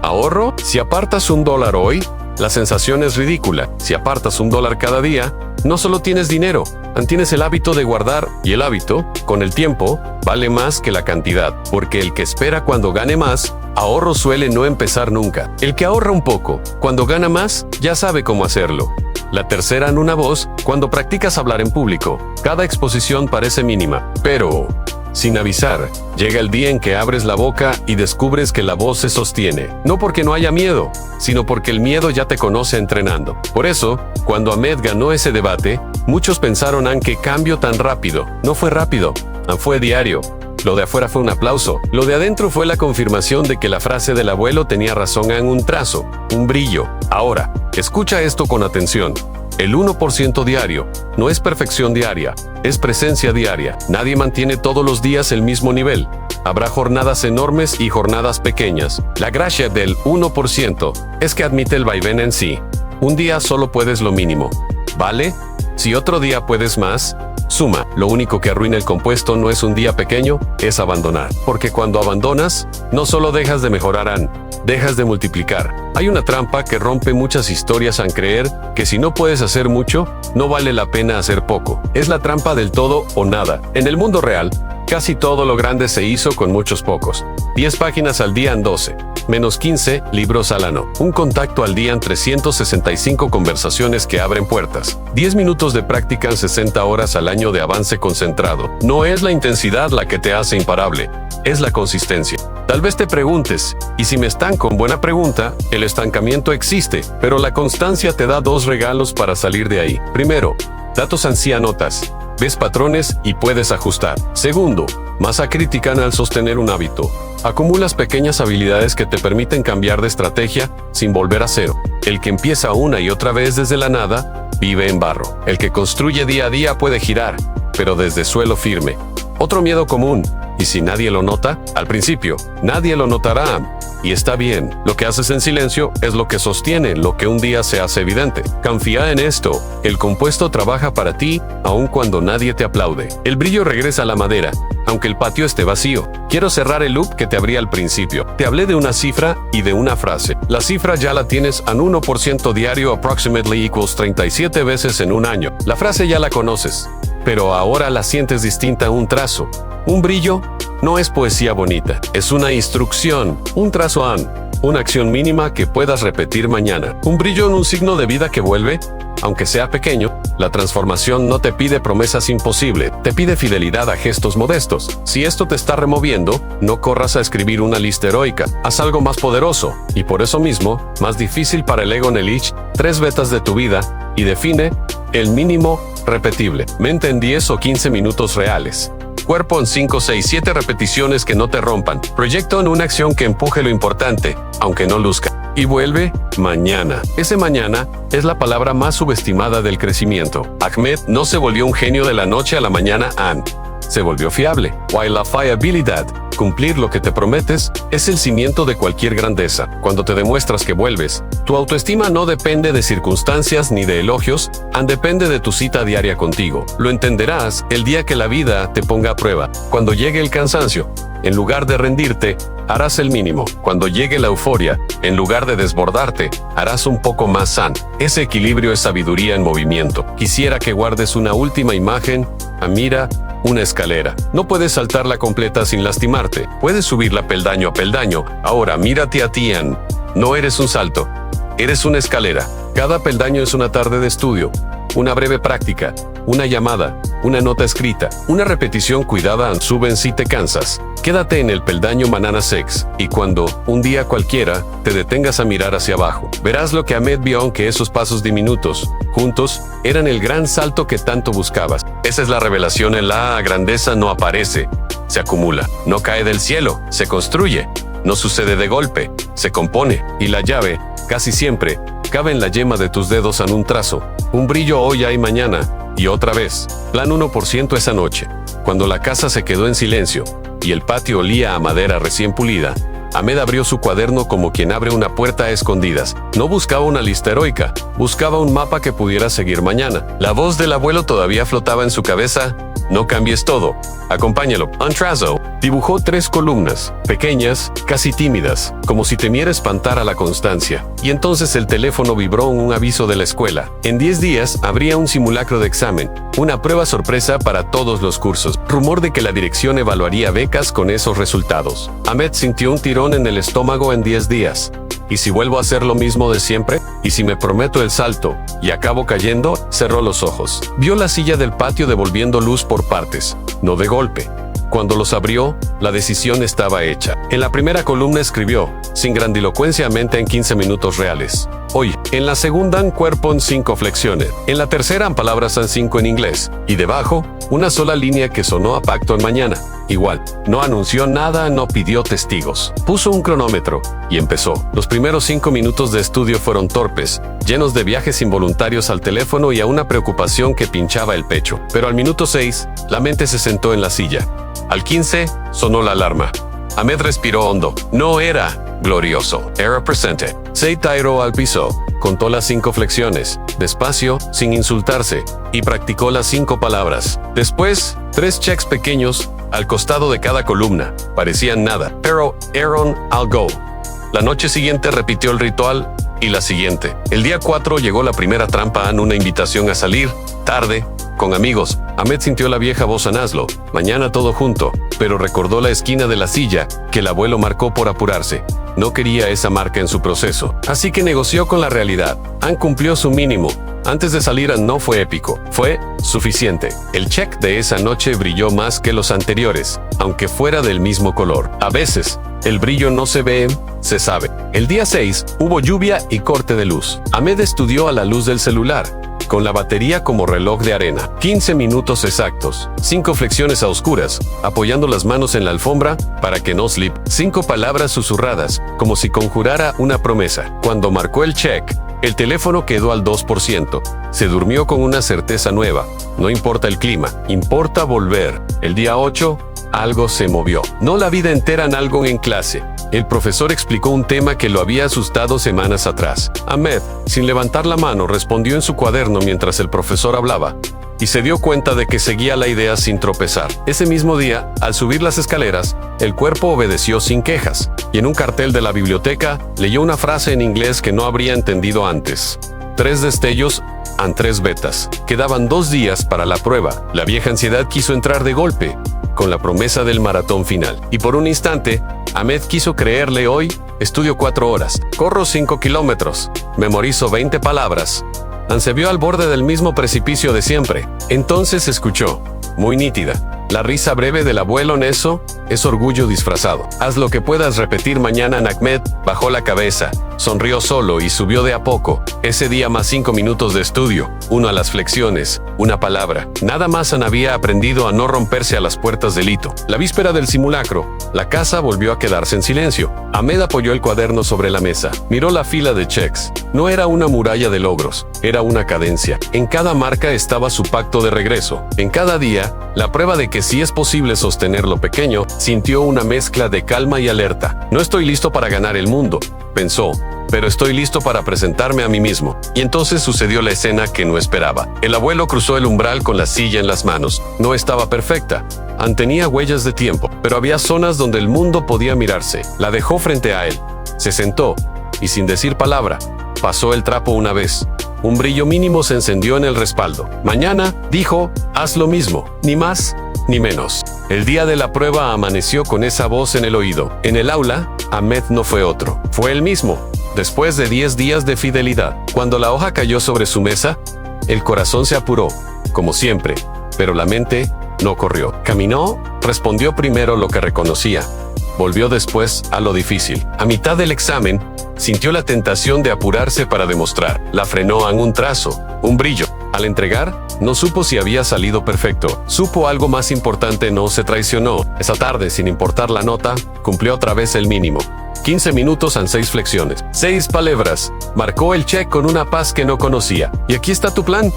S1: ahorro. Si apartas $1 hoy, la sensación es ridícula. Si apartas $1 cada día, no solo tienes dinero, tienes el hábito de guardar, y el hábito, con el tiempo, vale más que la cantidad, porque el que espera cuando gane más, ahorro suele no empezar nunca. El que ahorra un poco, cuando gana más, ya sabe cómo hacerlo. La tercera, en una voz. Cuando practicas hablar en público, cada exposición parece mínima, pero sin avisar, llega el día en que abres la boca y descubres que la voz se sostiene. No porque no haya miedo, sino porque el miedo ya te conoce entrenando. Por eso, cuando Ahmed ganó ese debate, muchos pensaron qué cambio tan rápido. No fue rápido, fue diario. Lo de afuera fue un aplauso. Lo de adentro fue la confirmación de que la frase del abuelo tenía razón en un trazo, un brillo. Ahora, escucha esto con atención. El 1% diario no es perfección diaria, es presencia diaria. Nadie mantiene todos los días el mismo nivel. Habrá jornadas enormes y jornadas pequeñas. La gracia del 1% es que admite el vaivén en sí. Un día solo puedes lo mínimo, ¿vale? Si otro día puedes más, suma. Lo único que arruina el compuesto no es un día pequeño, es abandonar. Porque cuando abandonas, no solo dejas de mejorar, dejas de multiplicar. Hay una trampa que rompe muchas historias al creer que si no puedes hacer mucho, no vale la pena hacer poco. Es la trampa del todo o nada. En el mundo real, casi todo lo grande se hizo con muchos pocos. 10 páginas al día en 12. Menos 15 libros al año. Un contacto al día en 365 conversaciones que abren puertas. 10 minutos de práctica en 60 horas al año de avance concentrado. No es la intensidad la que te hace imparable, es la consistencia. Tal vez te preguntes, ¿y si me estanco? Buena pregunta. El estancamiento existe, pero la constancia te da 2 regalos para salir de ahí. Primero, datos anotas. Ves patrones y puedes ajustar. Segundo, masa crítica al sostener un hábito. Acumulas pequeñas habilidades que te permiten cambiar de estrategia sin volver a cero. El que empieza una y otra vez desde la nada, vive en barro. El que construye día a día puede girar, pero desde suelo firme. Otro miedo común, y si nadie lo nota, al principio, nadie lo notará. Y está bien, lo que haces en silencio es lo que sostiene lo que un día se hace evidente. Confía en esto, el compuesto trabaja para ti, aun cuando nadie te aplaude. El brillo regresa a la madera, aunque el patio esté vacío. Quiero cerrar el loop que te abrí al principio. Te hablé de una cifra y de una frase. La cifra ya la tienes en 1% diario, approximately equals 37 veces en un año. La frase ya la conoces, pero ahora la sientes distinta a un trazo. Un brillo no es poesía bonita, es una instrucción, un trazo una acción mínima que puedas repetir mañana. Un brillo en un signo de vida que vuelve, aunque sea pequeño. La transformación no te pide promesas imposibles, te pide fidelidad a gestos modestos. Si esto te está removiendo, no corras a escribir una lista heroica, haz algo más poderoso, y por eso mismo, más difícil para el ego Nelich, 3 betas de tu vida, y define el mínimo repetible. Mente en 10 o 15 minutos reales. Cuerpo en 5, 6, 7 repeticiones que no te rompan. Proyecto en una acción que empuje lo importante, aunque no luzca. Y vuelve mañana. Ese mañana es la palabra más subestimada del crecimiento. Ahmed no se volvió un genio de la noche a la mañana. Se volvió fiable. While la fiabilidad, cumplir lo que te prometes, es el cimiento de cualquier grandeza. Cuando te demuestras que vuelves, tu autoestima no depende de circunstancias ni de elogios, depende de tu cita diaria contigo. Lo entenderás el día que la vida te ponga a prueba. Cuando llegue el cansancio, en lugar de rendirte, harás el mínimo. Cuando llegue la euforia, en lugar de desbordarte, harás un poco más sano. Ese equilibrio es sabiduría en movimiento. Quisiera que guardes una última imagen. Mira una escalera. No puedes saltarla completa sin lastimarte. Puedes subirla peldaño a peldaño. Ahora mírate a ti, Ann. No eres un salto. Eres una escalera. Cada peldaño es una tarde de estudio, una breve práctica, una llamada, una nota escrita, una repetición cuidada. Suben si te cansas. Quédate en el peldaño Manana Sex, y cuando, un día cualquiera, te detengas a mirar hacia abajo, verás lo que Ahmed vio, aunque esos pasos diminutos, juntos, eran el gran salto que tanto buscabas. Esa es la revelación. En la grandeza no aparece, se acumula, no cae del cielo, se construye, no sucede de golpe, se compone, y la llave, casi siempre, cabe en la yema de tus dedos en un trazo. Un brillo hoy hay mañana, y otra vez. Plan 1% esa noche, cuando la casa se quedó en silencio, y el patio olía a madera recién pulida. Ahmed abrió su cuaderno como quien abre una puerta a escondidas. No buscaba una lista heroica, buscaba un mapa que pudiera seguir mañana. La voz del abuelo todavía flotaba en su cabeza. No cambies todo. Acompáñalo. Un trazo. Dibujó 3 columnas, pequeñas, casi tímidas, como si temiera espantar a la constancia. Y entonces el teléfono vibró en un aviso de la escuela. En 10 días habría un simulacro de examen, una prueba sorpresa para todos los cursos. Rumor de que la dirección evaluaría becas con esos resultados. Ahmed sintió un tirón en el estómago. En 10 días. ¿Y si vuelvo a hacer lo mismo de siempre? ¿Y si me prometo el salto y acabo cayendo? Cerró los ojos. Vio la silla del patio devolviendo luz por partes, no de golpe. Cuando los abrió, la decisión estaba hecha. En la primera columna escribió, sin grandilocuencia, mente en 15 minutos reales. Hoy. En la segunda, en cuerpo en 5 flexiones. En la tercera, en palabras en 5 en inglés. Y debajo, una sola línea que sonó a pacto en mañana. Igual. No anunció nada, no pidió testigos. Puso un cronómetro y empezó. Los primeros 5 minutos de estudio fueron torpes, llenos de viajes involuntarios al teléfono y a una preocupación que pinchaba el pecho. Pero al minuto 6, la mente se sentó en la silla. Al 15, sonó la alarma. Ahmed respiró hondo. No era glorioso, era presente. Se tiró al piso, contó las 5 flexiones, despacio, sin insultarse, y practicó las 5 palabras. Después, 3 checks pequeños, al costado de cada columna. Parecían nada, pero eran algo. La noche siguiente repitió el ritual, y la siguiente. El día 4 llegó la primera trampa, una invitación a salir, tarde, con amigos. Ahmed sintió la vieja voz en Aslo, mañana todo junto, pero recordó la esquina de la silla que el abuelo marcó por apurarse. No quería esa marca en su proceso, así que negoció con la realidad. Ann cumplió su mínimo. Antes de salir, no fue épico, fue suficiente. El check de esa noche brilló más que los anteriores, aunque fuera del mismo color. A veces, el brillo no se ve, se sabe. El día 6, hubo lluvia y corte de luz. Ahmed estudió a la luz del celular, con la batería como reloj de arena. 15 minutos exactos. 5 flexiones a oscuras, apoyando las manos en la alfombra para que no slip. 5 palabras susurradas, como si conjurara una promesa. Cuando marcó el check, el teléfono quedó al 2%. Se durmió con una certeza nueva. No importa el clima, importa volver. El día 8, algo se movió. No la vida entera en algo en clase. El profesor explicó un tema que lo había asustado semanas atrás. Ahmed, sin levantar la mano, respondió en su cuaderno mientras el profesor hablaba, y se dio cuenta de que seguía la idea sin tropezar. Ese mismo día, al subir las escaleras, el cuerpo obedeció sin quejas, y en un cartel de la biblioteca leyó una frase en inglés que no habría entendido antes. 3 destellos, Han 3 betas. Quedaban 2 días para la prueba. La vieja ansiedad quiso entrar de golpe, con la promesa del maratón final. Y por un instante, Ahmed quiso creerle hoy. Estudio 4 horas. Corro 5 kilómetros. Memorizo 20 palabras. Se vio al borde del mismo precipicio de siempre. Entonces escuchó, muy nítida, la risa breve del abuelo Neso. Es orgullo disfrazado. Haz lo que puedas repetir mañana. Ahmed bajó la cabeza, sonrió solo y subió de a poco. Ese día más 5 minutos de estudio, 1 a las flexiones, 1 palabra. Nada más había aprendido a no romperse a las puertas del hito. La víspera del simulacro, la casa volvió a quedarse en silencio. Ahmed apoyó el cuaderno sobre la mesa, miró la fila de checks. No era una muralla de logros, era una cadencia. En cada marca estaba su pacto de regreso. En cada día, la prueba de que sí es posible sostener lo pequeño. Sintió una mezcla de calma y alerta. No estoy listo para ganar el mundo, pensó, pero estoy listo para presentarme a mí mismo. Y entonces sucedió la escena que no esperaba. El abuelo cruzó el umbral con la silla en las manos. No estaba perfecta. Tenía huellas de tiempo, pero había zonas donde el mundo podía mirarse. La dejó frente a él. Se sentó, y sin decir palabra, pasó el trapo una vez. Un brillo mínimo se encendió en el respaldo. Mañana, dijo, haz lo mismo, ni más, ni menos. El día de la prueba amaneció con esa voz en el oído. En el aula, Ahmed no fue otro. Fue el mismo. Después de 10 días de fidelidad, cuando la hoja cayó sobre su mesa, el corazón se apuró, como siempre, pero la mente no corrió. Caminó, respondió primero lo que reconocía. Volvió después a lo difícil. A mitad del examen, sintió la tentación de apurarse para demostrar. La frenó en un trazo, un brillo. Al entregar, no supo si había salido perfecto. Supo algo más importante, no se traicionó. Esa tarde, sin importar la nota, cumplió otra vez el mínimo. 15 minutos en 6 flexiones. 6 palabras. Marcó el check con una paz que no conocía. Y aquí está tu plan.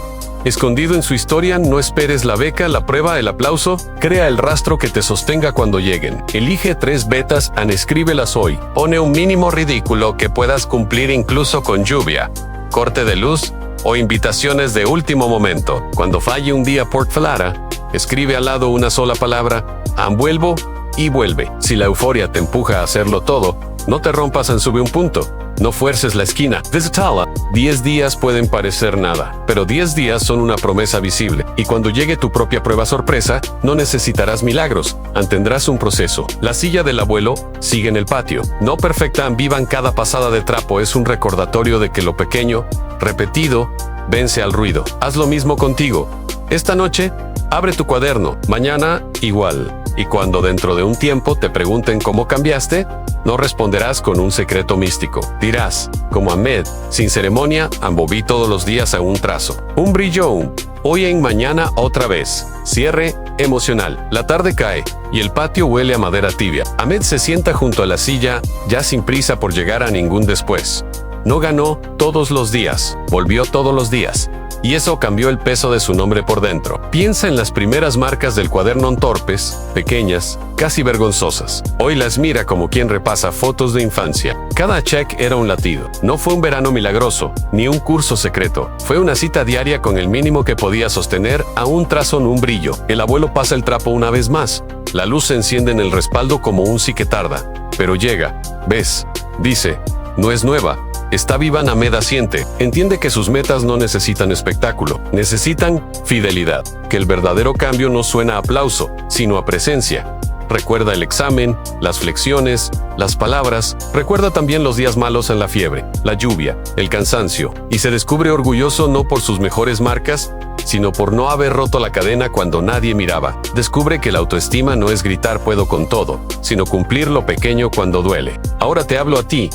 S1: Escondido en su historia, no esperes la beca, la prueba, el aplauso. Crea el rastro que te sostenga cuando lleguen. Elige 3 betas, escríbelas hoy. Pone un mínimo ridículo que puedas cumplir incluso con lluvia, corte de luz o invitaciones de último momento. Cuando falle un día por Flara, escribe al lado una sola palabra, vuelvo y vuelve. Si la euforia te empuja a hacerlo todo, no te rompas en sube un punto. No fuerces la esquina. Visitala. 10 días pueden parecer nada, pero 10 días son una promesa visible. Y cuando llegue tu propia prueba sorpresa, no necesitarás milagros. Tendrás un proceso. La silla del abuelo sigue en el patio. No perfecta, vivan cada pasada de trapo. Es un recordatorio de que lo pequeño, repetido, vence al ruido. Haz lo mismo contigo. Esta noche, abre tu cuaderno. Mañana, igual. Y cuando dentro de un tiempo te pregunten cómo cambiaste, no responderás con un secreto místico. Dirás, como Ahmed, sin ceremonia, ambobí todos los días a un trazo. Un brillo, hoy en mañana otra vez. Cierre emocional. La tarde cae y el patio huele a madera tibia. Ahmed se sienta junto a la silla, ya sin prisa por llegar a ningún después. No ganó todos los días, volvió todos los días. Y eso cambió el peso de su nombre por dentro. Piensa en las primeras marcas del cuaderno torpes, pequeñas, casi vergonzosas. Hoy las mira como quien repasa fotos de infancia. Cada check era un latido. No fue un verano milagroso, ni un curso secreto. Fue una cita diaria con el mínimo que podía sostener a un trazo en un brillo. El abuelo pasa el trapo una vez más. La luz se enciende en el respaldo como un sí que tarda. Pero llega. ¿Ves? Dice. No es nueva. Está viva. Ahmed asiente. Entiende que sus metas no necesitan espectáculo, necesitan fidelidad. Que el verdadero cambio no suena a aplauso, sino a presencia. Recuerda el examen, las flexiones, las palabras. Recuerda también los días malos en la fiebre, la lluvia, el cansancio. Y se descubre orgulloso no por sus mejores marcas, sino por no haber roto la cadena cuando nadie miraba. Descubre que la autoestima no es gritar puedo con todo, sino cumplir lo pequeño cuando duele. Ahora te hablo a ti.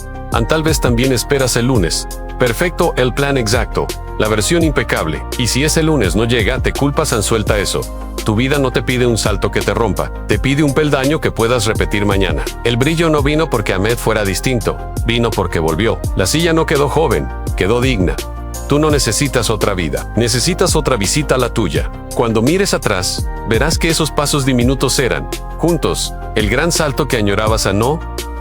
S1: Tal vez también esperas el lunes. Perfecto, el plan exacto, la versión impecable. Y si ese lunes no llega, te culpas. Suelta eso. Tu vida no te pide un salto que te rompa, te pide un peldaño que puedas repetir mañana. El brillo no vino porque Ahmed fuera distinto, vino porque volvió. La silla no quedó joven, quedó digna. Tú no necesitas otra vida, necesitas otra visita a la tuya. Cuando mires atrás, verás que esos pasos diminutos eran, juntos, el gran salto que añorabas.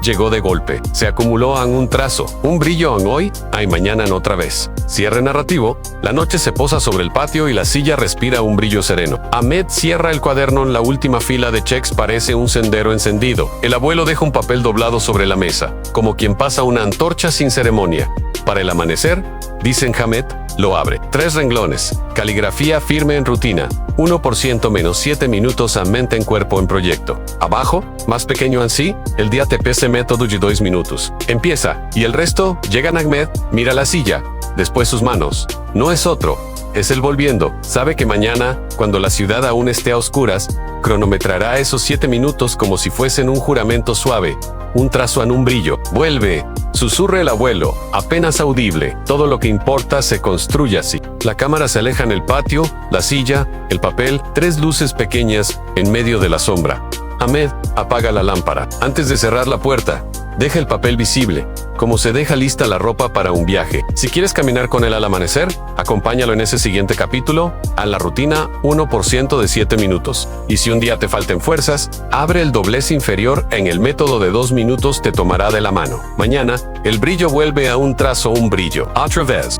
S1: Llegó de golpe, se acumuló en un trazo, un brillo en hoy, hay mañana en otra vez. Cierre narrativo, la noche se posa sobre el patio y la silla respira un brillo sereno. Ahmed cierra el cuaderno en la última fila de checks, parece un sendero encendido. El abuelo deja un papel doblado sobre la mesa, como quien pasa una antorcha sin ceremonia. Para el amanecer, dice Ahmed, lo abre. 3 renglones. Caligrafía firme en rutina. 1% menos 7 minutos a mente en cuerpo en proyecto. Abajo, más pequeño así, el día te pese método de 2 minutos. Empieza, y el resto, llega Ahmed, mira la silla, después sus manos. No es otro, es él volviendo. Sabe que mañana, cuando la ciudad aún esté a oscuras, cronometrará esos 7 minutos como si fuesen un juramento suave, un trazo en un brillo. Vuelve, susurra el abuelo, apenas audible. Todo lo que importa se construye así. La cámara se aleja en el patio, la silla, el papel, 3 luces pequeñas en medio de la sombra. Ahmed apaga la lámpara. Antes de cerrar la puerta, deja el papel visible, como se deja lista la ropa para un viaje. Si quieres caminar con él al amanecer, acompáñalo en ese siguiente capítulo, a la rutina 1% de 7 minutos. Y si un día te falten fuerzas, abre el doblez inferior en el método de 2 minutos te tomará de la mano. Mañana, el brillo vuelve a un trazo, un brillo. Otra vez.